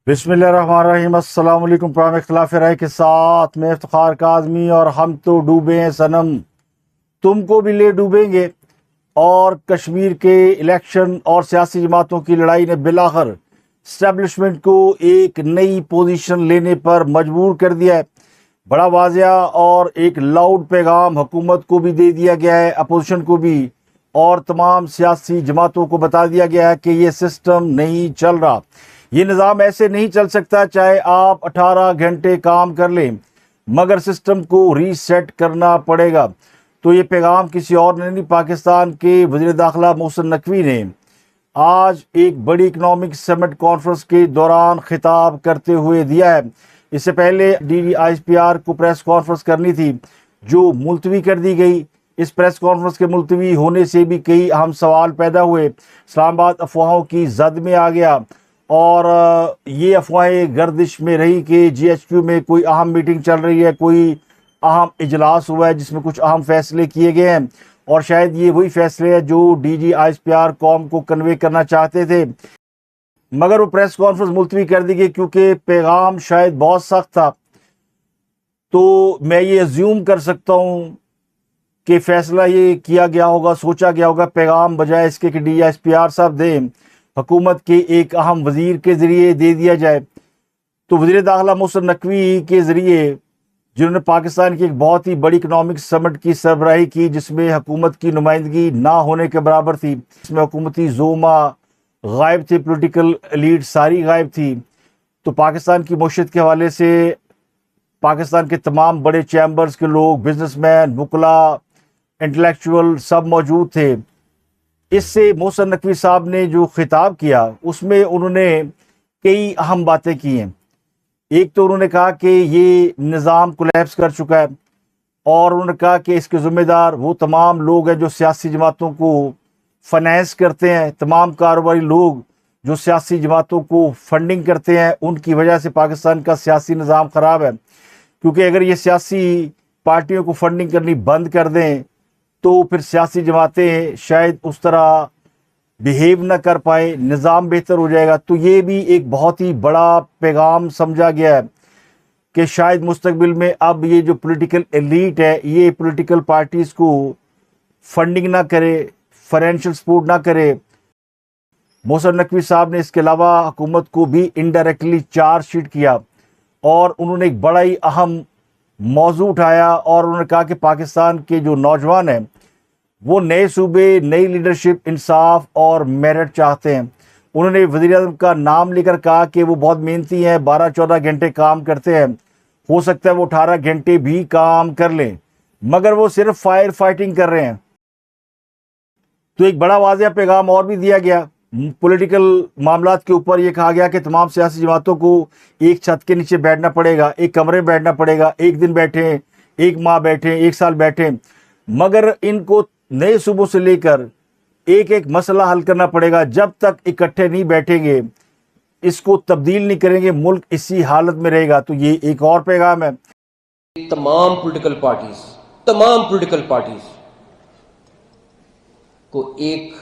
बिस्मिल्लाहिर्रहमानिर्रहीम। अस्सलाम वालेकुम। प्रोग्राम इख्तिलाफ राय के साथ मैं इफ्तिखार काज़मी और हम तो डूबे हैं सनम, तुमको भी ले डूबेंगे। और कश्मीर के इलेक्शन और सियासी जमातों की लड़ाई ने बिलाखिर इस्टेब्लिशमेंट को एक नई पोजीशन लेने पर मजबूर कर दिया है। बड़ा वाजिया और एक लाउड पैगाम हुकूमत को भी दे दिया गया है, अपोजिशन को भी, और तमाम सियासी जमातों को बता दिया गया है कि ये सिस्टम नहीं चल रहा, ये निज़ाम ऐसे नहीं चल सकता। चाहे आप 18 घंटे काम कर लें मगर सिस्टम को रीसेट करना पड़ेगा। तो ये पैगाम किसी और ने नहीं, पाकिस्तान के वज़ीर दाखिला मोहसिन नकवी ने आज एक बड़ी इकनॉमिक समिट कॉन्फ्रेंस के दौरान खिताब करते हुए दिया है। इससे पहले DGISPR को प्रेस कॉन्फ्रेंस करनी थी जो मुलतवी कर दी गई। इस प्रेस कॉन्फ्रेंस के मुलतवी होने से भी कई अहम सवाल पैदा हुए। इस्लामाबाद अफवाहों की जद में आ गया और ये अफवाहें गर्दिश में रही कि GHQ में कोई अहम मीटिंग चल रही है, कोई अहम इजलास हुआ है जिसमें कुछ अहम फैसले किए गए हैं और शायद ये वही फैसले हैं जो DGISPR कौम को कन्वे करना चाहते थे। मगर वो प्रेस कॉन्फ्रेंस मुलतवी कर दी गई क्योंकि पैगाम शायद बहुत सख्त था। तो मैं ये अज्यूम कर सकता हूँ कि फैसला ये किया गया होगा, सोचा गया होगा, पैगाम बजाय इसके कि DGISPR साहब दें, हुकूमत के एक अहम वज़ीर के ज़रिए दे दिया जाए। तो वज़ीर दाखिला मोहसिन नकवी के ज़रिए, जिन्होंने पाकिस्तान की एक बहुत ही बड़ी इकनॉमिक समिट की सरबराही की जिसमें हुकूमत की नुमाइंदगी ना होने के बराबर थी, इसमें हुकूमती जोमा गायब थे, पॉलिटिकल एलीट सारी गायब थी। तो पाकिस्तान की मईशत के हवाले से पाकिस्तान के तमाम बड़े चैम्बर्स के लोग, बिजनेसमैन, वकला, इंटेलेक्चुअल सब मौजूद थे। इससे मोहसिन नकवी साहब ने जो खिताब किया उसमें उन्होंने कई अहम बातें की हैं। एक तो उन्होंने कहा कि ये निज़ाम कोलैप्स कर चुका है और उन्होंने कहा कि इसके ज़िम्मेदार वो तमाम लोग हैं जो सियासी जमातों को फाइनेंस करते हैं, तमाम कारोबारी लोग जो सियासी जमातों को फंडिंग करते हैं, उनकी वजह से पाकिस्तान का सियासी निज़ाम ख़राब है। क्योंकि अगर ये सियासी पार्टियों को फंडिंग करनी बंद कर दें तो फिर सियासी जमातें शायद उस तरह बिहेव ना कर पाए, निज़ाम बेहतर हो जाएगा। तो ये भी एक बहुत ही बड़ा पैगाम समझा गया है कि शायद मुस्तकबिल में अब ये जो पॉलिटिकल एलीट है ये पॉलिटिकल पार्टीज़ को फंडिंग ना करे, फाइनेंशियल सपोर्ट ना करे। मोहसिन नकवी साहब ने इसके अलावा हुकूमत को भी इनडायरेक्टली चार्ज शीट किया और उन्होंने एक बड़ा ही अहम मौजू उठाया और उन्होंने कहा कि पाकिस्तान के जो नौजवान हैं वो नए सूबे, नई लीडरशिप, इंसाफ और मेरिट चाहते हैं। उन्होंने वज़ीर आज़म का नाम लेकर कहा कि वो बहुत मेहनती हैं, 12-14 घंटे काम करते हैं, हो सकता है वो 18 घंटे भी काम कर लें मगर वो सिर्फ फायर फाइटिंग कर रहे हैं। तो एक बड़ा वाज़िया पैगाम और भी दिया गया। पॉलिटिकल मामलात के ऊपर ये कहा गया कि तमाम सियासी जमातों को एक छत के नीचे बैठना पड़ेगा, एक कमरे में बैठना पड़ेगा, एक दिन बैठें, एक माह बैठें, एक साल बैठें, मगर इनको नए सूबों से लेकर एक एक मसला हल करना पड़ेगा। जब तक इकट्ठे नहीं बैठेंगे, इसको तब्दील नहीं करेंगे, मुल्क इसी हालत में रहेगा। तो ये एक और पैगाम है। तमाम पॉलिटिकल पार्टीज को एक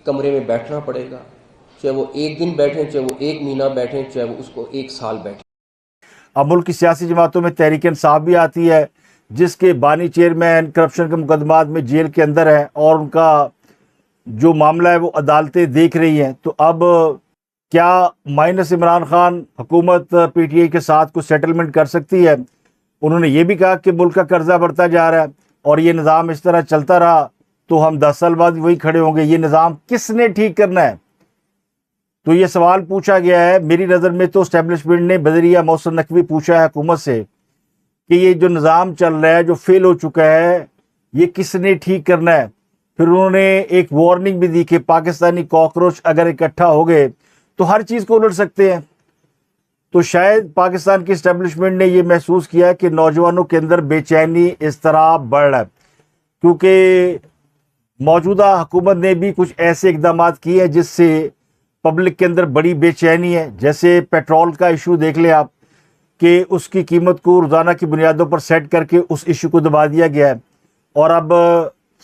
कमरे में बैठना पड़ेगा, चाहे वो एक दिन बैठें, चाहे वो एक महीना बैठें, चाहे वो उसको एक साल बैठें। अब मुल्क की सियासी जमातों में तहरीक इंसाफ भी आती है जिसके बानी चेयरमैन करप्शन के मुकदमात में जेल के अंदर है और उनका जो मामला है वो अदालतें देख रही हैं। तो अब क्या माइनस इमरान खान हुकूमत PTI के साथ कुछ सेटलमेंट कर सकती है? उन्होंने ये भी कहा कि मुल्क का कर्जा बढ़ता जा रहा है और ये निज़ाम इस तरह चलता रहा तो हम 10 साल बाद वही खड़े होंगे। ये निज़ाम किसने ठीक करना है? तो ये सवाल पूछा गया है। मेरी नज़र में तो इस्टेब्लिशमेंट ने बजरिया मोहसिन नकवी पूछा है हुकूमत से कि ये जो निज़ाम चल रहा है, जो फेल हो चुका है, ये किसने ठीक करना है। फिर उन्होंने एक वार्निंग भी दी कि पाकिस्तानी कॉकरोच अगर इकट्ठा हो गए तो हर चीज़ को उलट सकते हैं। तो शायद पाकिस्तान की इस्टेब्लिशमेंट ने ये महसूस किया कि नौजवानों के अंदर बेचैनी इस तरह बढ़ रहा है क्योंकि मौजूदा हुकूमत ने भी कुछ ऐसे इकदाम किए हैं जिससे पब्लिक के अंदर बड़ी बेचैनी है। जैसे पेट्रोल का इशू देख लें आप कि उसकी कीमत को रोज़ाना की बुनियादों पर सेट करके उस इशू को दबा दिया गया है और अब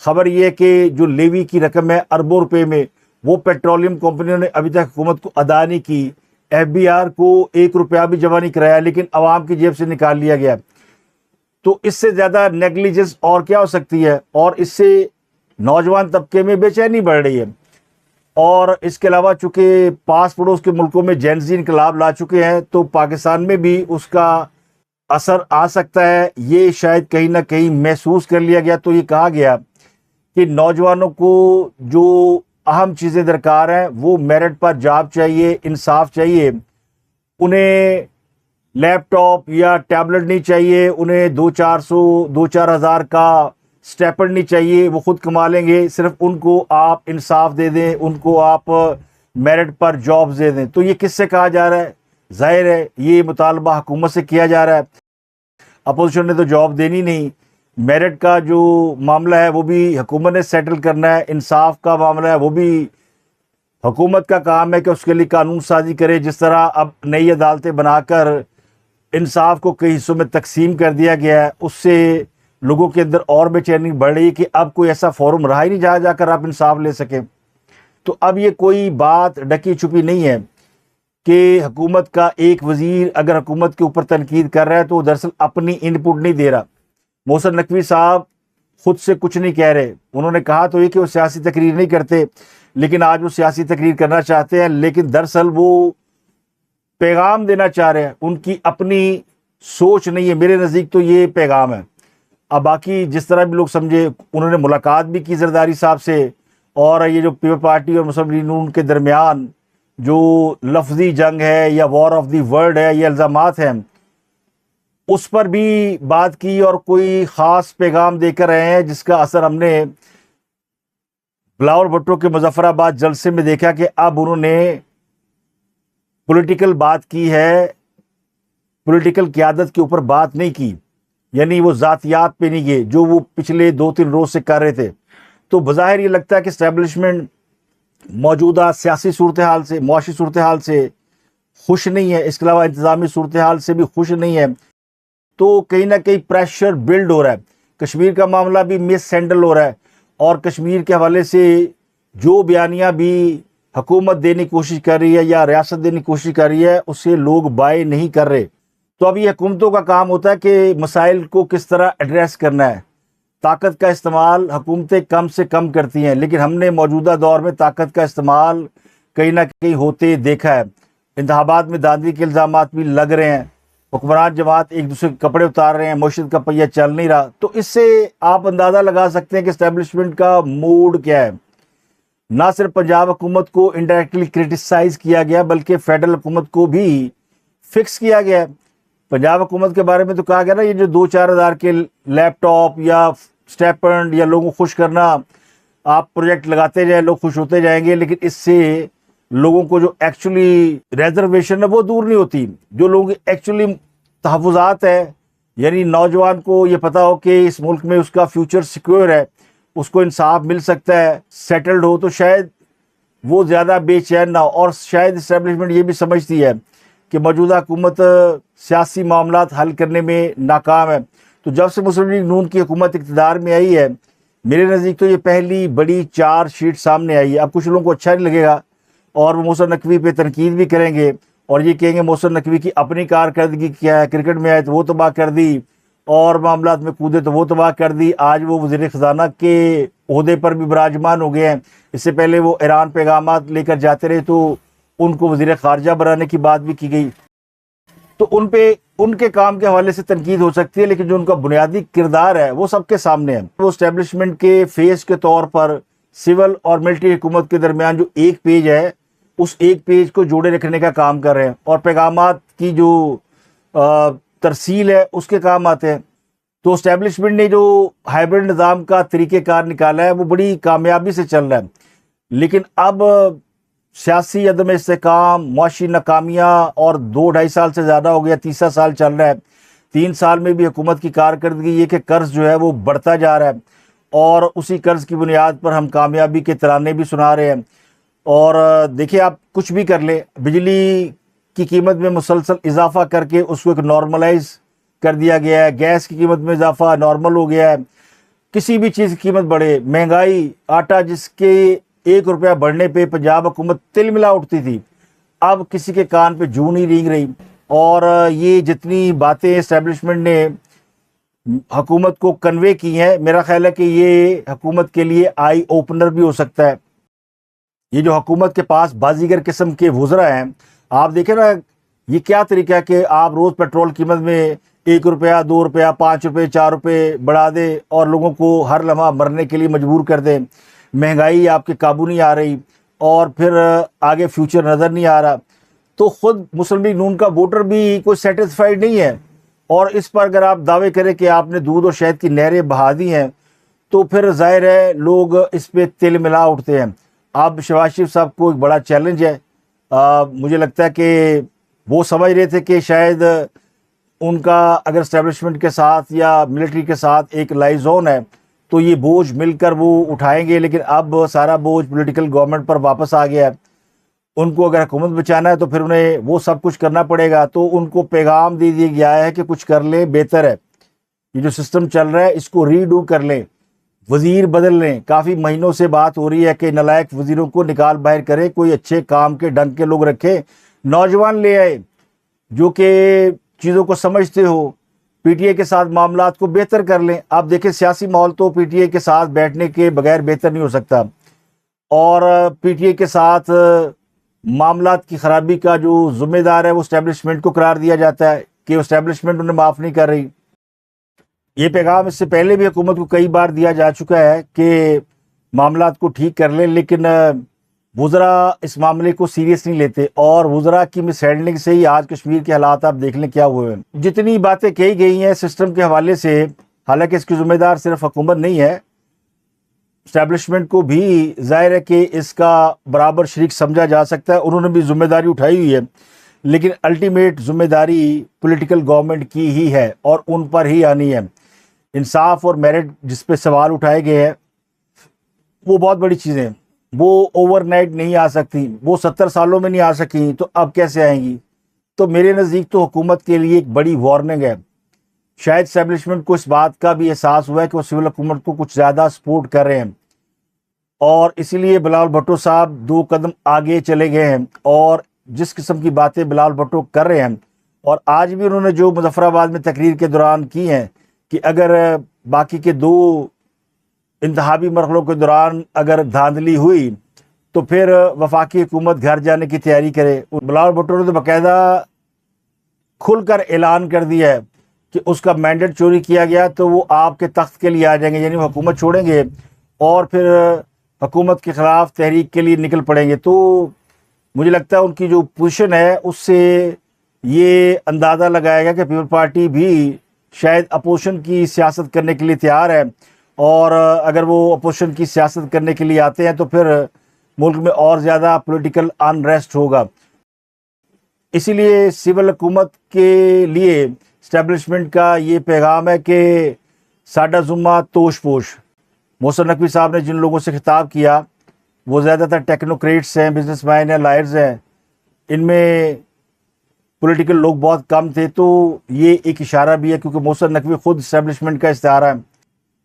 खबर ये है कि जो लेवी की रकम है अरबों रुपए में, वो पेट्रोलियम कंपनियों ने अभी तक हुकूमत को अदा नहीं की। एफबीआर को 1 रुपया भी जमा नहीं कराया, लेकिन आवाम की जेब से निकाल लिया गया। तो इससे ज़्यादा नेग्लिजेंस और क्या हो सकती है? और इससे नौजवान तबके में बेचैनी बढ़ रही है। और इसके अलावा चूंकि पास पड़ोस के मुल्कों में जेनजी इनकलाब ला चुके हैं, तो पाकिस्तान में भी उसका असर आ सकता है। ये शायद कहीं ना कहीं महसूस कर लिया गया। तो ये कहा गया कि नौजवानों को जो अहम चीज़ें दरकार हैं वो मेरिट पर जॉब चाहिए, इंसाफ चाहिए। उन्हें लैपटॉप या टैबलेट नहीं चाहिए, उन्हें 2-4 हज़ार का स्टेपंड नहीं चाहिए, वो खुद कमा लेंगे। सिर्फ उनको आप इंसाफ दे दें, उनको आप मेरिट पर जॉब्स दे दें। तो ये किससे कहा जा रहा है? जाहिर है ये मुतालबा हुकूमत से किया जा रहा है। अपोजिशन ने तो जॉब देनी नहीं। मेरिट का जो मामला है वो भी हुकूमत ने सेटल करना है। इंसाफ का मामला है वो भी हुकूमत का काम है कि उसके लिए कानून साजी करे। जिस तरह अब नई अदालतें बनाकर इंसाफ को कई हिस्सों में तकसीम कर दिया गया है, उससे लोगों के अंदर और बेचैनी बढ़ रही है कि अब कोई ऐसा फोरम रहा ही नहीं जहाँ जाकर आप इंसाफ ले सकें। तो अब ये कोई बात ढकी छुपी नहीं है कि हुकूमत का एक वजीर अगर हुकूमत के ऊपर तनकीद कर रहा है तो दरअसल अपनी इनपुट नहीं दे रहा। मोहसिन नकवी साहब खुद से कुछ नहीं कह रहे। उन्होंने कहा तो ये कि वो सियासी तकरीर नहीं करते, लेकिन आज वो सियासी तकरीर करना चाहते हैं, लेकिन दरअसल वो पैगाम देना चाह रहे हैं। उनकी अपनी सोच नहीं है। मेरे नज़दीक तो ये पैगाम है। अब बाकी जिस तरह भी लोग समझे, उन्होंने मुलाकात भी की जरदारी साहब से। और ये जो पीपल पार्टी और मुस्लिम लीग नून के दरमियान जो लफ्जी जंग है या वॉर ऑफ दी वर्ल्ड है, ये इल्ज़ामात हैं, उस पर भी बात की और कोई ख़ास पैगाम देकर आए हैं, जिसका असर हमने बिलावल भुट्टो के मुजफ्फराबाद जलसे में देखा कि अब उन्होंने पॉलिटिकल बात की है, पॉलिटिकल क़यादत के ऊपर बात नहीं की। यानी वो ज़ातियात पे नहीं गए जो वो पिछले 2-3 रोज़ से कर रहे थे। तो बज़ाहिर ये लगता है कि इस्टेब्लिशमेंट मौजूदा सियासी सूरत हाल से, मुआशी सूरत हाल से खुश नहीं है। इसके अलावा इंतज़ामी सूरत हाल से भी खुश नहीं है। तो कहीं ना कहीं प्रेशर बिल्ड हो रहा है। कश्मीर का मामला भी मिस हैंडल हो रहा है और कश्मीर के हवाले से जो बयानियाँ भी हुकूमत देने की कोशिश कर रही है या रियासत देने की कोशिश कर रही है, उससे लोग बाय नहीं कर रहे। तो अब ये हुकूमतों का काम होता है कि मसाइल को किस तरह एड्रेस करना है। ताकत का इस्तेमाल हुकूमतें कम से कम करती हैं, लेकिन हमने मौजूदा दौर में ताकत का इस्तेमाल कहीं ना कहीं होते देखा है। इंतखाबात में दांधी के इल्ज़ाम भी लग रहे हैं, हुक्मरान जमात एक दूसरे के कपड़े उतार रहे हैं, मुर्शिद का पहिया चल नहीं रहा। तो इससे आप अंदाज़ा लगा सकते हैं कि इस्टेब्लिशमेंट का मूड क्या है। ना सिर्फ पंजाब हुकूमत को इनडायरेक्टली क्रिटिसाइज़ किया गया, बल्कि फेडरल हुकूमत को भी फिक्स किया गया है। पंजाब हुकूमत के बारे में तो कहा गया ना, ये जो 2-4 हज़ार के लैपटॉप या स्टेपंड या लोगों को खुश करना, आप प्रोजेक्ट लगाते जाए, लोग खुश होते जाएंगे, लेकिन इससे लोगों को जो एक्चुअली रिजर्वेशन है वो दूर नहीं होती। जो लोगों की एक्चुअली तहफ़्फ़ुज़ात है, यानी नौजवान को ये पता हो कि इस मुल्क में उसका फ्यूचर सिक्योर है, उसको इंसाफ मिल सकता है, सेटल्ड हो, तो शायद वो ज़्यादा बेचैन ना हो। और शायद इस्टेब्लिशमेंट ये भी समझती है कि मौजूदा हुकूमत सियासी मामलात हल करने में नाकाम है। तो जब से मुस्लिम लीग नून की हुकूमत इक़्तिदार में आई है, मेरे नज़दीक तो ये पहली बड़ी चार्जशीट सामने आई है। अब कुछ लोगों को अच्छा नहीं लगेगा और वो मोहसिन नकवी पे तनकीद भी करेंगे और ये कहेंगे मोहसिन नकवी की अपनी कारकर्दगी क्या है, क्रिकेट में आए तो वो तबाह कर दी और मामलात में कूदे तो वो तबाह कर दी। आज वो वज़ीर ख़जाना के ओहदे पर भी विराजमान हो गए हैं। इससे पहले वो ईरान पैगामात लेकर जाते रहे तो उनको वज़ीर ख़ारजा बनाने की बात भी की गई। तो उन पे उनके काम के हवाले से तनकीद हो सकती है, लेकिन जो उनका बुनियादी किरदार है वो सबके सामने है। वो इस्टेब्लिशमेंट के फेस के तौर पर सिविल और मिलिट्री हुकूमत के दरमियान जो एक पेज है, उस एक पेज को जोड़े रखने का काम कर रहे हैं और पैगामात की जो तरसील है उसके काम आते हैं। तो इस्टेब्लिशमेंट ने जो हाइब्रिड निज़ाम का तरीक़ेकार निकाला है वो बड़ी कामयाबी से चल रहा है, लेकिन अब सियासी अदम इस्तेकाम, मुआशी नाकामियाँ और 2-2.5 साल से ज़्यादा हो गया, तीसरा साल चल रहा है। 3 साल में भी हुकूमत की कारकर्दगी ये कि कर्ज़ जो है वो बढ़ता जा रहा है और उसी कर्ज़ की बुनियाद पर हम कामयाबी के तराने भी सुना रहे हैं। और देखिए, आप कुछ भी कर ले, बिजली की कीमत में मुसलसल इजाफा करके उसको एक नॉर्मलाइज कर दिया गया है। गैस की कीमत में इजाफा नॉर्मल हो गया है। किसी भी चीज़ की कीमत बढ़े, महंगाई, आटा जिसके 1 रुपया बढ़ने पे पंजाब हुकूमत तिल मिला उठती थी, अब किसी के कान पे जूं नहीं रेंग रही। और ये जितनी बातें इस्टेब्लिशमेंट ने हुकूमत को कन्वे की हैं, मेरा ख्याल है कि ये हुकूमत के लिए आई ओपनर भी हो सकता है। ये जो हुकूमत के पास बाजीगर किस्म के वुज़रा हैं, आप देखें ना, ये क्या तरीका है कि आप रोज़ पेट्रोल कीमत में 1 रुपया, 2 रुपया, 5 रुपये, 4 रुपये बढ़ा दें और लोगों को हर लम्हा मरने के लिए मजबूर कर दें। महंगाई आपके काबू नहीं आ रही और फिर आगे फ्यूचर नज़र नहीं आ रहा। तो ख़ुद मुस्लिम लीग नून का वोटर भी कोई सेटिस्फाइड नहीं है। और इस पर अगर आप दावे करें कि आपने दूध और शहद की नहरें बहा दी हैं, तो फिर जाहिर है लोग इस पर तिल मिला उठते हैं। अब शहबाज शरीफ साहब को एक बड़ा चैलेंज है। मुझे लगता है कि वो समझ रहे थे कि शायद उनका अगर इस्टेब्लिशमेंट के साथ या मिलिट्री के साथ एक लाइजोन है तो ये बोझ मिलकर वो उठाएंगे, लेकिन अब सारा बोझ पॉलिटिकल गवर्नमेंट पर वापस आ गया है। उनको अगर हुकूमत बचाना है तो फिर उन्हें वो सब कुछ करना पड़ेगा। तो उनको पैगाम दे दिया गया है कि कुछ कर लें, बेहतर है। ये जो सिस्टम चल रहा है इसको रीडू कर लें, वज़ीर बदल लें। काफ़ी महीनों से बात हो रही है कि नालायक वज़ीरों को निकाल बाहर करें, कोई अच्छे काम के ढंग के लोग रखे, नौजवान ले आए जो कि चीज़ों को समझते हो, पीटीआई के साथ मामलात को बेहतर कर लें। आप देखें सियासी माहौल तो पीटीआई के साथ बैठने के बगैर बेहतर नहीं हो सकता। और पीटीआई के साथ मामलात की ख़राबी का जो ज़िम्मेदार है वो इस्टेब्लिशमेंट को करार दिया जाता है कि इस्टेब्लिशमेंट उन्हें माफ़ नहीं कर रही। ये पैगाम इससे पहले भी हुकूमत को कई बार दिया जा चुका है कि मामलात को ठीक कर लें, लेकिन वुज़रा इस मामले को सीरियस नहीं लेते। और वुज़रा की मिस हैंडलिंग से ही आज कश्मीर के हालात आप देख लें क्या हुए हैं। जितनी बातें कही गई हैं सिस्टम के हवाले से, हालांकि इसकी ज़िम्मेदार सिर्फ हुकूमत नहीं है, इस्टेब्लिशमेंट को भी जाहिर है कि इसका बराबर शरीक समझा जा सकता है। उन्होंने भी जिम्मेदारी उठाई हुई है, लेकिन अल्टीमेट जिम्मेदारी पॉलिटिकल गवर्नमेंट की ही है और उन पर ही आनी है। इंसाफ और मेरिट जिस पे सवाल उठाए गए हैं वो बहुत बड़ी चीज़ें हैं, वो ओवरनाइट नहीं आ सकती, वो 70 सालों में नहीं आ सकी, तो अब कैसे आएंगी। तो मेरे नज़दीक तो हुकूमत के लिए एक बड़ी वार्निंग है। शायद इस्टेब्लिशमेंट को इस बात का भी एहसास हुआ है कि वो सिविल हुकूमत को कुछ ज़्यादा सपोर्ट कर रहे हैं और इसीलिए बिलावल भुट्टो साहब 2 कदम आगे चले गए हैं। और जिस किस्म की बातें बिलावल भुट्टो कर रहे हैं, और आज भी उन्होंने जो मुजफ्फराबाद में तकरीर के दौरान की हैं कि अगर बाकी के 2 इंतहाबी मरहलों के दौरान अगर धांधली हुई तो फिर वफाकी हुकूमत घर जाने की तैयारी करे। बिलावल भुट्टो ने तो बाकायदा खुलकर ऐलान कर दिया है कि उसका मैंडेट चोरी किया गया तो वो आपके तख्त के लिए आ जाएंगे, यानी वो हुकूमत छोड़ेंगे और फिर हुकूमत के ख़िलाफ़ तहरीक के लिए निकल पड़ेंगे। तो मुझे लगता है उनकी जो पोजीशन है उससे ये अंदाज़ा लगाएगा कि पीपल पार्टी भी शायद अपोजिशन की सियासत करने के लिए तैयार है। और अगर वो अपोजिशन की सियासत करने के लिए आते हैं तो फिर मुल्क में और ज़्यादा पॉलिटिकल अनरेस्ट होगा। इसीलिए सिविल हुकूमत के लिए इस्टेब्लिशमेंट का ये पैगाम है कि साडा जुम्मा तोश पोश। मोहसिन नकवी साहब ने जिन लोगों से खिताब किया वो ज़्यादातर टेक्नोक्रेट्स हैं, बिजनेसमैन हैं, लायर्स हैं, इनमें पॉलिटिकल लोग बहुत कम थे। तो ये एक इशारा भी है क्योंकि मोहसिन नकवी ख़ुद इस्टेब्लिशमेंट का इस्तारा है।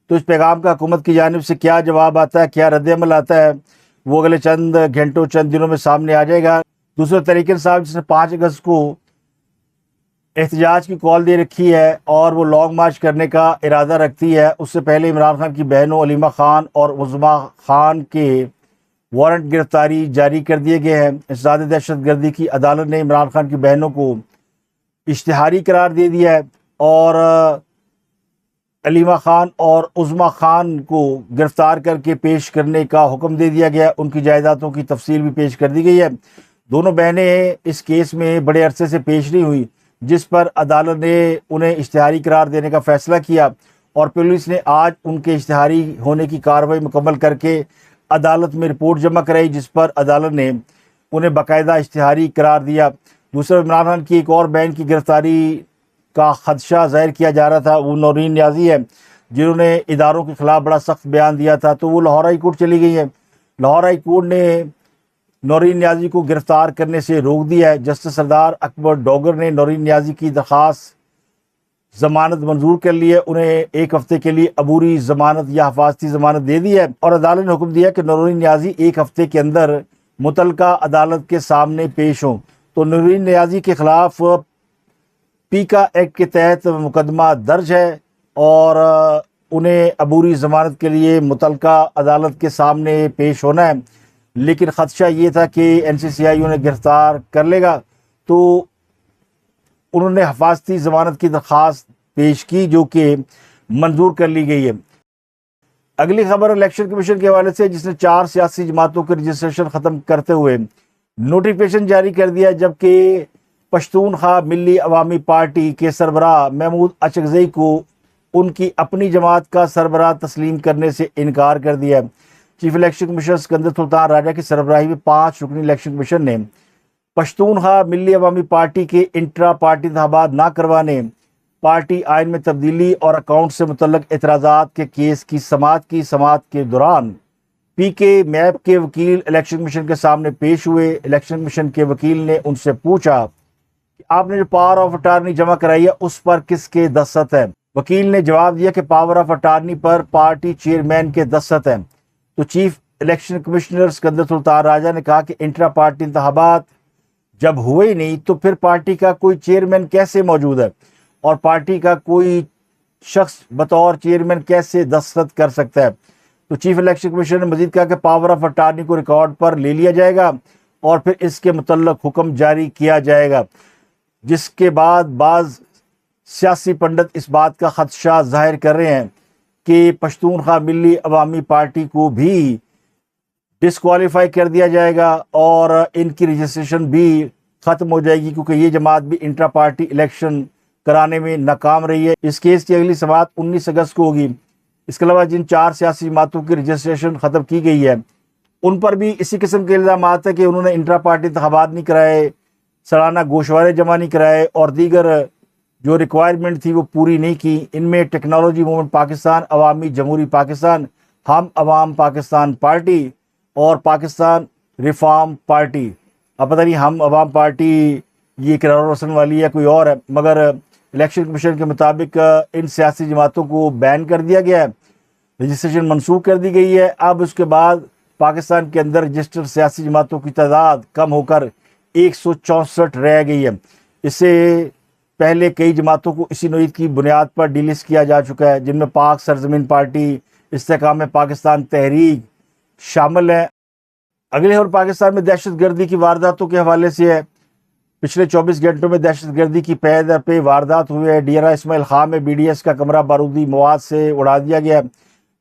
तो इस पैगाम का हुकूमत की जानिब से क्या जवाब आता है, क्या रद्द-ए-अमल आता है, वो अगले चंद घंटों चंद दिनों में सामने आ जाएगा। दूसरा तहरीक इंसाफ जिसने 5 अगस्त को एहतजाज की कॉल दे रखी है और वो लॉन्ग मार्च करने का इरादा रखती है, उससे पहले इमरान खान की बहनों अलीमा खान और उज़्मा खान के वारंट गिरफ्तारी जारी कर दिए गए हैं। इस्दाद दहशत गर्दी की अदालत ने इमरान खान की बहनों को इश्तिहारी करार दे दिया है और अलीमा खान और उज़्मा खान को गिरफ़्तार करके पेश करने का हुक्म दे दिया गया। उनकी जायदादों की तफसील भी पेश कर दी गई है। दोनों बहनें इस केस में बड़े अरसे से पेश नहीं हुई, जिस पर अदालत ने उन्हें इश्तिहारी करार देने का फ़ैसला किया और पुलिस ने आज उनके इश्तिहारी होने की कार्रवाई मुकम्मल करके अदालत में रिपोर्ट जमा कराई, जिस पर अदालत ने उन्हें बाकायदा इश्तिहारी करार दिया। दूसरा, इमरान खान की एक और बहन की गिरफ्तारी का खदशा जाहिर किया जा रहा था, वो नौरीन न्याजी है, जिन्होंने इदारों के ख़िलाफ़ बड़ा सख्त बयान दिया था। तो वो लाहौर हाई कोर्ट चली गई है। लाहौर हाई कोर्ट ने नौरीन न्याजी को गिरफ़्तार करने से रोक दिया है। जस्टिस सरदार अकबर डोगर ने नौरीन न्याजी की दरख्वास्त ज़मानत मंजूर कर ली है, उन्हें 1 हफ़्ते के लिए अबूरी ज़मानत या हिफाजती ज़मानत दे दी है और अदालत ने हुक्म दिया कि नौरीन न्याजी 1 हफ़्ते के अंदर मुतलका अदालत के सामने पेश हों। तो नूरीन नियाज़ी के ख़िलाफ़ पीका एक्ट के तहत मुकदमा दर्ज है और उन्हें अबूरी ज़मानत के लिए मुतलका अदालत के सामने पेश होना है। लेकिन ख़दशा ये था कि NCCI उन्हें गिरफ़्तार कर लेगा, तो उन्होंने हिफाजती ज़मानत की दरख्वास्त पेश की जो कि मंजूर कर ली गई है। अगली खबर इलेक्शन कमीशन के हवाले से, जिसने 4 सियासी जमातों के रजिस्ट्रेशन ख़त्म करते हुए नोटिफिकेशन जारी कर दिया, जबकि पश्तूनख्वा मिली अवामी पार्टी के सरबराह महमूद अचकज़ई को उनकी अपनी जमात का सरबराह तस्लीम करने से इनकार कर दिया। Chief election commissioner Sikandar Sultan Raja की सरबराही में 5 रुकनी इलेक्शन कमीशन ने पश्तूनख्वा मिली अवामी पार्टी के इंट्रा पार्टी इंतखाबात ना करवाने, पार्टी आइन में तब्दीली और अकाउंट से मुतल्लक एतराज़ात के केस की समाअत के दौरान पीके मैप के वकील इलेक्शन कमीशन के सामने पेश हुए। इलेक्शन कमीशन के वकील ने उनसे पूछा कि आपने जो पावर ऑफ अटारनी जमा कराई है उस पर किसके दस्तखत है। वकील ने जवाब दिया कि पावर ऑफ अटारनी पर पार्टी चेयरमैन के दस्तखत हैं। तो chief election commissioner Sikandar Sultan Raja ने कहा कि इंट्रा पार्टी इंतखाबात जब हुए ही नहीं तो फिर पार्टी का कोई चेयरमैन कैसे मौजूद है और पार्टी का कोई शख्स बतौर चेयरमैन कैसे दस्तखत कर सकता है। तो चीफ इलेक्शन कमिश्नर ने मजीद कहा कि पावर ऑफ अटारनी को रिकॉर्ड पर ले लिया जाएगा और फिर इसके मुतल्लक हुक्म जारी किया जाएगा, जिसके बाद बाज़ सियासी पंडित इस बात का खदशा जाहिर कर रहे हैं कि पश्तूनख्वा मिली अवामी पार्टी को भी डिस्क्वालीफाई कर दिया जाएगा और इनकी रजिस्ट्रेशन भी ख़त्म हो जाएगी, क्योंकि ये जमात भी इंट्रा पार्टी इलेक्शन कराने में नाकाम रही है। इस केस की अगली समाअत 19 अगस्त को होगी। इसके अलावा जिन 4 सियासी जमातों की रजिस्ट्रेशन ख़त्म की गई है उन पर भी इसी किस्म के इल्ज़ाम है कि उन्होंने इंट्रा पार्टी इंतखाबात नहीं कराए, सालाना गोशवारे जमा नहीं कराए और दीगर जो रिक्वायरमेंट थी वो पूरी नहीं की। इनमें टेक्नोलॉजी मूवमेंट पाकिस्तान, अवामी जमहूरी पाकिस्तान, हम अवाम पाकिस्तान पार्टी और पाकिस्तान रिफॉर्म पार्टी। अब पता नहीं हम अवाम पार्टी ये किरार रोशन वाली है कोई और है, मगर इलेक्शन कमीशन के मुताबिक इन सियासी जमातों को बैन कर दिया गया है, रजिस्ट्रेशन मनसूख कर दी गई है। अब उसके बाद पाकिस्तान के अंदर रजिस्टर्ड सियासी जमातों की तादाद कम होकर 164 रह गई है। इससे पहले कई जमातों को इसी नोयत की बुनियाद पर डिलिस्ट किया जा चुका है, जिनमें पाक सरजमीन पार्टी, इस्तेकाम पाकिस्तान तहरीक शामिल है। अगले और पाकिस्तान में दहशतगर्दी की वारदातों के हवाले से है। पिछले 24 घंटों में दहशतगर्दी की पै दर पे वारदात हुए है। डेरा इस्माइल खां में BDS का कमरा बारूदी मवाद से उड़ा दिया गया।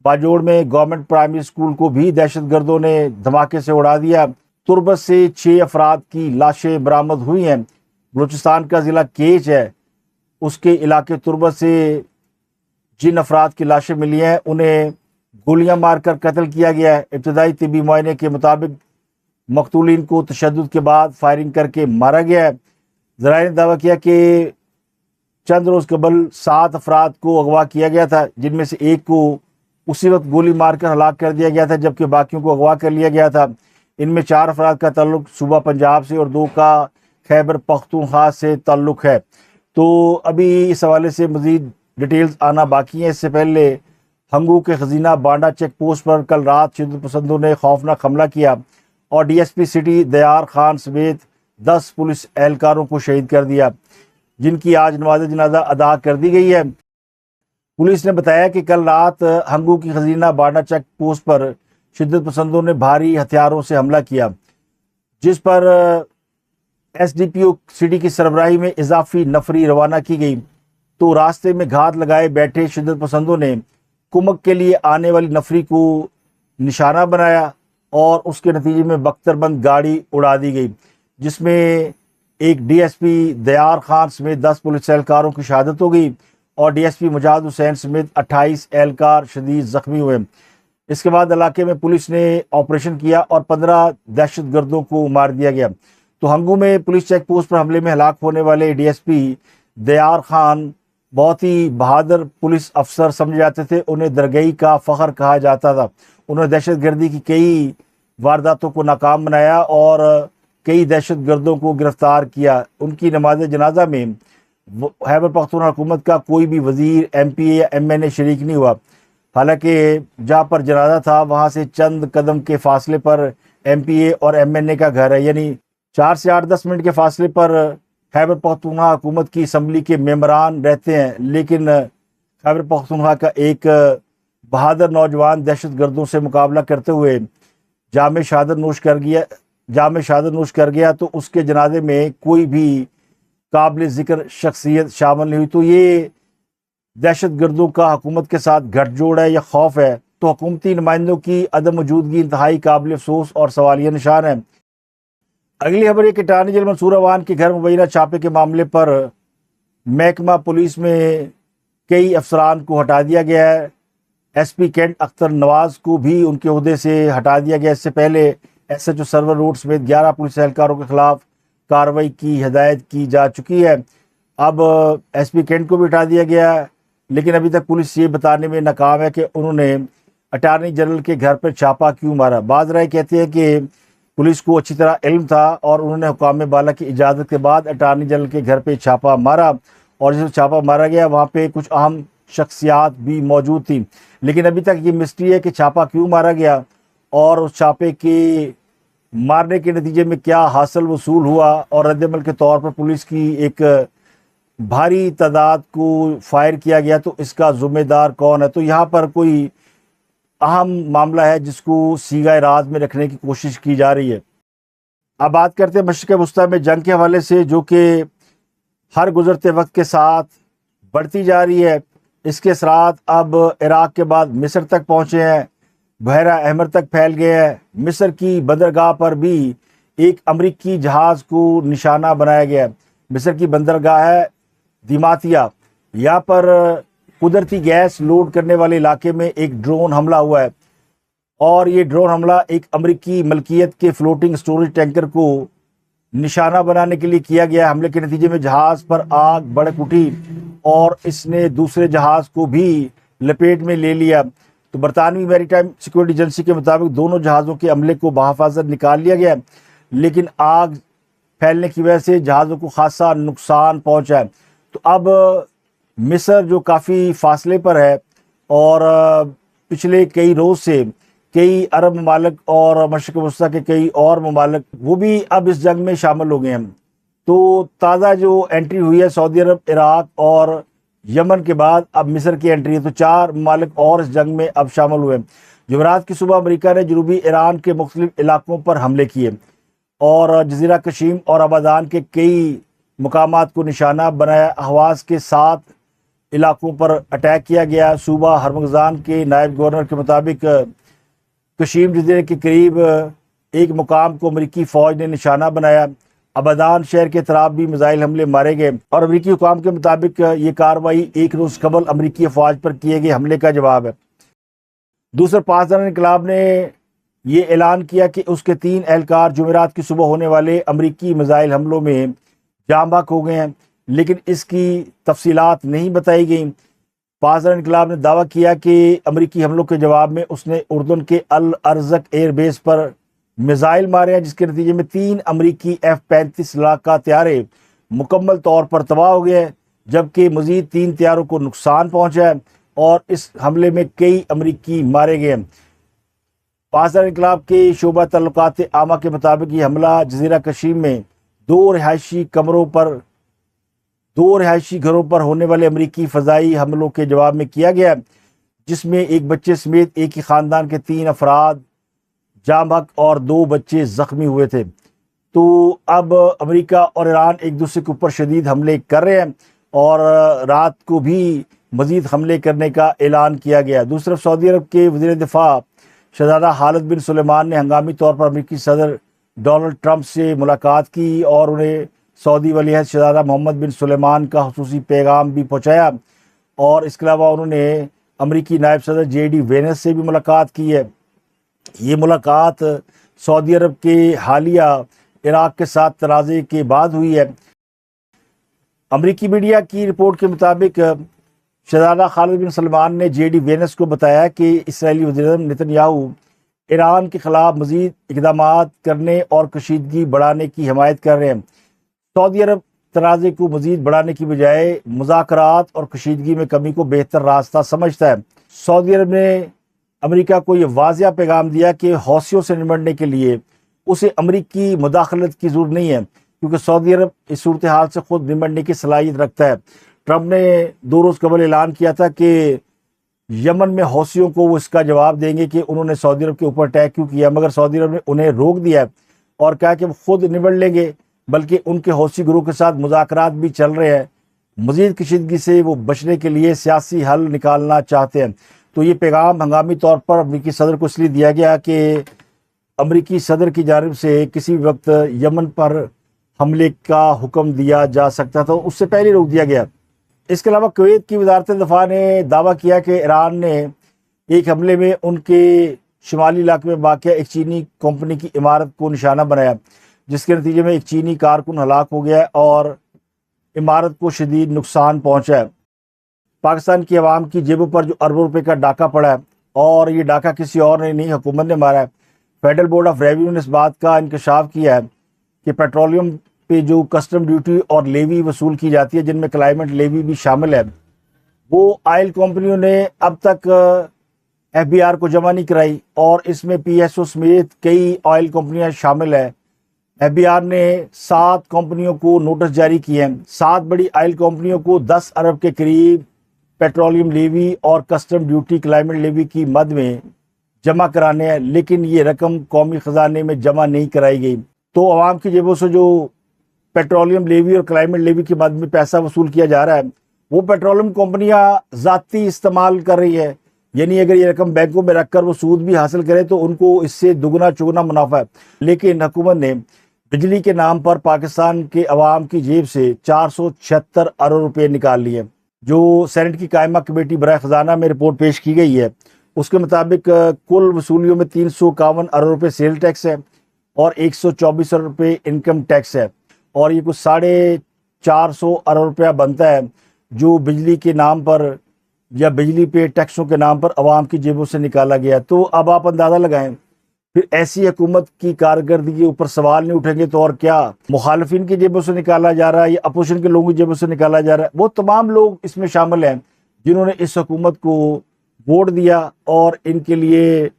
बाजोड़ में गवर्नमेंट प्राइमरी स्कूल को भी दहशतगर्दों ने धमाके से उड़ा दिया। तुरबत से 6 अफराद की लाशें बरामद हुई हैं। बलूचिस्तान का ज़िला केच है, उसके इलाके तुरबत से जिन अफराद की लाशें मिली हैं उन्हें गोलियां मारकर कत्ल किया गया है। इब्तदाई तिबी मुआयने के मुताबिक मकतूलीन को तशद्दुद के बाद फायरिंग करके मारा गया है। ज़राए ने दावा किया कि चंद रोज़ कबल 7 अफराद को अगवा किया गया था, जिनमें से एक को उसी वक्त गोली मारकर हलाक कर दिया गया था, जबकि बाकियों को अगवा कर लिया गया था। इनमें 4 अफराद का ताल्लुक सूबा पंजाब से और 2 का खैबर पख्तूनख्वा से ताल्लुक है। तो अभी इस हवाले से मज़ीद डिटेल्स आना बाकी हैं। इससे पहले हंगू के खजीना बांडा चेक पोस्ट पर कल रात शिद्दत पसंदों ने खौफनाक हमला किया और DSP सिटी दयार खान समेत 10 पुलिस एहलकारों को शहीद कर दिया, जिनकी आज नमाज जनाजा अदा कर दी गई है। पुलिस ने बताया कि कल रात हंगू की खजीना बांडा चेक पोस्ट पर शिद्दत पसंदों ने भारी हथियारों से हमला किया, जिस पर SDPO सिटी की सरबराही में इजाफी नफरी रवाना की गई। तो रास्ते में घात लगाए बैठे शिद्दत पसंदों ने कुमक के लिए आने वाली नफरी को निशाना बनाया और उसके नतीजे में बख्तरबंद गाड़ी उड़ा दी गई, जिसमें एक DSP दयार खान समेत 10 पुलिस एहलकारों की शहादत हो गई और DSP मुजाहिद हुसैन समेत 28 एहलकार शदीद जख्मी हुए। इसके बाद इलाके में पुलिस ने ऑपरेशन किया और 15 दहशतगर्दों को मार दिया गया। तो हंगू में पुलिस चेक पोस्ट पर हमले में हलाक होने वाले DSP दयार खान बहुत ही बहादुर पुलिस अफसर समझे जाते थे। उन्हें दरगई का फ़ख्र कहा जाता था। उन्होंने दहशतगर्दी की कई वारदातों को नाकाम बनाया और कई दहशतगर्दों को गिरफ्तार किया। उनकी नमाज जनाजा में खैबर पख्तूनख्वा हुकूमत का कोई भी वज़ीर, MPA या MNA शरीक नहीं हुआ। हालांकि जहाँ पर जनाजा था वहाँ से चंद कदम के फासले पर MPA और MNA का घर है, यानी 4 से 8-10 मिनट के फासले पर खैबर पख्तूनख्वा हुकूमत की असम्बली के मेंबरान रहते हैं। लेकिन खैबर पख्तूनख्वा का एक बहादुर नौजवान दहशत गर्दों से मुकाबला करते हुए जाम शहादत नोश कर गया, तो उसके जनाजे में कोई भी काबिल ज़िक्र शख्सियत शामिल नहीं हुई। तो ये दहशत गर्दों का हुकूमत के साथ गठजोड़ है या खौफ है? तो हुकूमती नुमाइंदों की अदम मौजूदगी इंतहाई काबिल अफसोस और सवालिया निशान है। अगली खबर एक अटारनी जनरल मंसूर अवान के घर मुबैना छापे के मामले पर महकमा पुलिस में कई अफसरान को हटा दिया गया है। SP कैंट अख्तर नवाज को भी उनके ओहदे से हटा दिया गया। इससे पहले SHO सर्वर रोड समेत 11 पुलिस एहलकारों के खिलाफ कार्रवाई की हिदायत की जा चुकी है। अब SP कैंट को भी हटा दिया गया है, लेकिन अभी तक पुलिस ये बताने में नाकाम है कि उन्होंने अटारनी जनरल के घर पर छापा क्यों मारा। बाज़ राय कहते हैं कि पुलिस को अच्छी तरह इल्म था और उन्होंने हुकाम बाला की इजाज़त के बाद अटारनी जनरल के घर पे छापा मारा, और जिस छापा मारा गया वहाँ पे कुछ अहम शख्सियात भी मौजूद थी। लेकिन अभी तक ये मिस्ट्री है कि छापा क्यों मारा गया और उस छापे के मारने के नतीजे में क्या हासिल वसूल हुआ, और रद्दमल के तौर पर पुलिस की एक भारी तादाद को फायर किया गया, तो इसका ज़िम्मेदार कौन है। तो यहाँ पर कोई अहम मामला है जिसको सीगाए राज में रखने की कोशिश की जा रही है। अब बात करते हैं मशरिक़ वस्ता में जंग के हवाले से, जो कि हर गुजरते वक्त के साथ बढ़ती जा रही है। इसके असरात अब इराक़ के बाद मिस्र तक पहुँचे हैं, बहरा अहमर तक फैल गए हैं। मिस्र की बंदरगाह पर भी एक अमरीकी जहाज़ को निशाना बनाया गया। मिस्र की बंदरगाह है दिमातिया, यहाँ पर कुदरती गैस लोड करने वाले इलाके में एक ड्रोन हमला हुआ है, और ये ड्रोन हमला एक अमरीकी मलकियत के फ्लोटिंग स्टोरेज टैंकर को निशाना बनाने के लिए किया गया। हमले के नतीजे में जहाज़ पर आग भड़क उठी और इसने दूसरे जहाज़ को भी लपेट में ले लिया। तो बरतानवी मैरीटाइम सिक्योरिटी एजेंसी के मुताबिक दोनों जहाज़ों के अमले को बहिफाजत निकाल लिया गया, लेकिन आग फैलने की वजह से जहाज़ों को खासा नुकसान पहुंचा है। तो अब मिस्र जो काफ़ी फासले पर है और पिछले कई रोज़ से कई अरब ममालिक और मशरिक़ वस्ता के कई और ममालिक वो भी अब इस जंग में शामिल हो गए हैं। तो ताज़ा जो एंट्री हुई है सऊदी अरब, इराक़ और यमन के बाद अब मिस्र की एंट्री है, तो 4 ममालिक और इस जंग में अब शामिल हुए। जुमेरात की सुबह अमरीका ने जनूबी ईरान के मुख्तलिफ इलाकों पर हमले किए और जजीरा कशीम और अबादान के कई मकामात को निशाना बनाया। हवास के 7 इलाकों पर अटैक किया गया। सूबा हरमगजान के नायब गवर्नर के मुताबिक कशीम जजीरे के करीब एक मुकाम को अमरीकी फ़ौज ने निशाना बनाया। अबादान शहर के तरफ भी मिसाइल हमले मारे गए, और अमरीकी हुकाम के मुताबिक ये कार्रवाई एक रोज़ कबल अमरीकी अफवाज पर किए गए हमले का जवाब है। दूसरे पाकिस्तान इनकलाब ने ये ऐलान किया कि उसके 3 एहलकार जुमेरात की सुबह होने वाले अमरीकी मिसाइल हमलों में जाँ बहक हो गए हैं, लेकिन इसकी तफसीलात नहीं बताई गई। पाकिस्तान इनकलाब ने दावा किया कि अमरीकी हमलों के जवाब में उसने उर्दन के अल अरज़क एयरबेस पर मिसाइल मारे हैं, जिसके नतीजे में 3 अमरीकी F-35 लड़ाका त्यारे मुकम्मल तौर पर तबाह हो गए, जबकि मज़ीद 3 त्यारों को नुकसान पहुँचा है और इस हमले में कई अमरीकी मारे गए। पाकिस्तान इनकलाब के शोबा तल्लुकात आमा के मुताबिक ये हमला जजीरा कशीम में 2 रिहायशी घरों पर होने वाले अमरीकी फ़ज़ाई हमलों के जवाब में किया गया, जिसमें एक बच्चे समेत एक ही ख़ानदान के 3 अफराद जाँ बहक और 2 बच्चे ज़ख्मी हुए थे। तो अब अमेरिका और ईरान एक दूसरे के ऊपर शदीद हमले कर रहे हैं और रात को भी मज़ीद हमले करने का ऐलान किया गया। दूसरी तरफ सऊदी अरब के वज़ीर दिफा शहज़ादा खालिद बिन सुलेमान ने हंगामी तौर पर अमरीकी सदर डोनाल्ड ट्रंप से मुलाकात की और उन्हें सऊदी वलीअहद शहज़ादा मोहम्मद बिन सुलेमान का खुसूसी पैगाम भी पहुँचाया, और इसके अलावा उन्होंने अमरीकी नायब सदर JD वेंस से भी मुलाकात की है। ये मुलाकात सऊदी अरब के हालिया इराक़ के साथ तनाज़े के बाद हुई है। अमरीकी मीडिया की रिपोर्ट के मुताबिक शहज़ादा खालिद बिन सलमान ने JD वेंस को बताया कि इसराइली वज़ीर नेतन्याहू ईरान के ख़िलाफ़ मज़ीद इक़दामात करने और कशीदगी बढ़ाने की हिमायत कर रहे हैं। सऊदी अरब तनाज़े को मज़ीद बढ़ाने की बजाय मुज़ाकरात और कशीदगी में कमी को बेहतर रास्ता समझता है। सऊदी अरब ने अमेरिका को ये वाज़िया पैगाम दिया कि हौसियों से निपटने के लिए उसे अमरीकी मुदाखलत की जरूरत नहीं है, क्योंकि सऊदी अरब इस सूरत हाल से खुद निपटने की सलाहियत रखता है। ट्रंप ने 2 रोज़ कबल ऐलान किया था कि यमन में हौसियों को वो इसका जवाब देंगे कि उन्होंने सऊदी अरब के ऊपर अटैक क्यों किया, मगर सऊदी अरब ने उन्हें रोक दिया है और कहा कि वो खुद निपट लेंगे, बल्कि उनके हौसी ग्रुप के साथ मुज़ाकरात भी चल रहे हैं। मज़ीद कशीदगी से वो बचने के लिए सियासी हल निकालना चाहते हैं। तो ये पैगाम हंगामी तौर पर अमरीकी सदर को इसलिए दिया गया कि अमरीकी सदर की जानिब से किसी भी वक्त यमन पर हमले का हुक्म दिया जा सकता था, उससे पहले रोक दिया गया। इसके अलावा कुवैत की वज़ारत दफ़ा ने दावा किया कि ईरान ने एक हमले में उनके शुमाली इलाके में वाक़ एक चीनी कंपनी की इमारत को निशाना बनाया, जिसके नतीजे में एक चीनी कारकुन हलाक हो गया और इमारत को शदीद नुकसान पहुँचा है। पाकिस्तान की आवाम की जेबों पर जो अरबों रुपए का डाका पड़ा है, और ये डाका किसी और ने नहीं, हुकूमत ने मारा है। फेडरल बोर्ड ऑफ रेवेन्यू ने इस बात का इंकशाफ किया है कि पेट्रोलियम पे जो कस्टम ड्यूटी और लेवी वसूल की जाती है, जिनमें क्लाइमेट लेवी भी शामिल है, वो ऑयल कंपनियों ने अब तक FBR को जमा नहीं कराई, और इसमें PSO समेत कई ऑयल कंपनियां शामिल है। FBR ने 7 कंपनियों को नोटिस जारी किए हैं। 7 बड़ी ऑयल कंपनियों को 10 अरब के करीब पेट्रोलियम लेवी और कस्टम ड्यूटी क्लाइमेट लेवी की मद में जमा कराने हैं, लेकिन ये रकम कौमी ख़जाने में जमा नहीं कराई गई। तो आवाम की जेबों से जो पेट्रोलियम लेवी और क्लाइमेट लेवी की मद में पैसा वसूल किया जा रहा है, वो पेट्रोलियम कंपनियां ज़ाती इस्तेमाल कर रही है। यानी अगर ये रकम बैंकों में रखकर वो सूद भी हासिल करे तो उनको इससे दुगना चुगना मुनाफा है। लेकिन हुकूमत ने बिजली के नाम पर पाकिस्तान के अवाम की जेब से 476 अरब रुपये निकाल लिए। जो सेनेट की कायमा कमेटी बराए ख़जाना में रिपोर्ट पेश की गई है, उसके मुताबिक कुल वसूलियों में 351 अरब रुपये सेल टैक्स है और 124 अरब रुपये इनकम टैक्स है, और ये कुछ 450 अरब रुपया बनता है जो बिजली के नाम पर या बिजली पे टैक्सों के नाम पर अवाम की जेबों से निकाला गया। तो अब आप अंदाज़ा लगाएं, फिर ऐसी हुकूमत की कारकर्दगी के ऊपर सवाल नहीं उठेंगे तो और क्या? मुखालिफिन की जेबों से निकाला जा रहा है या अपोजिशन के लोगों की जेबों से निकाला जा रहा है? वो तमाम लोग इसमें शामिल हैं जिन्होंने इस हुकूमत को वोट दिया और इनके लिए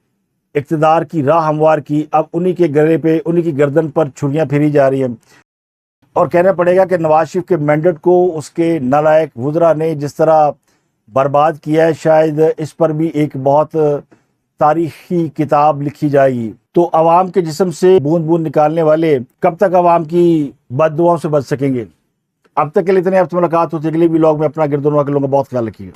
इक़्तिदार की राह हमवार की। अब उन्हीं के गले पे, उन्हीं की गर्दन पर छुरियाँ फेरी जा रही हैं। और कहना पड़ेगा कि नवाज शरीफ के मैंडेट को उसके नालायक वुज़रा ने जिस तरह बर्बाद किया है, शायद इस पर भी एक बहुत तारीखी किताब लिखी जाएगी। तो अवाम के जिस्म से बूंद बूंद निकालने वाले कब तक अवाम की बददुआओं से बच सकेंगे? अब तक के लिए इतने। अब मुलाकात होती है अगले व्लॉग में। अपना गिरदोनवा के लोगों का बहुत ख्याल रखिएगा।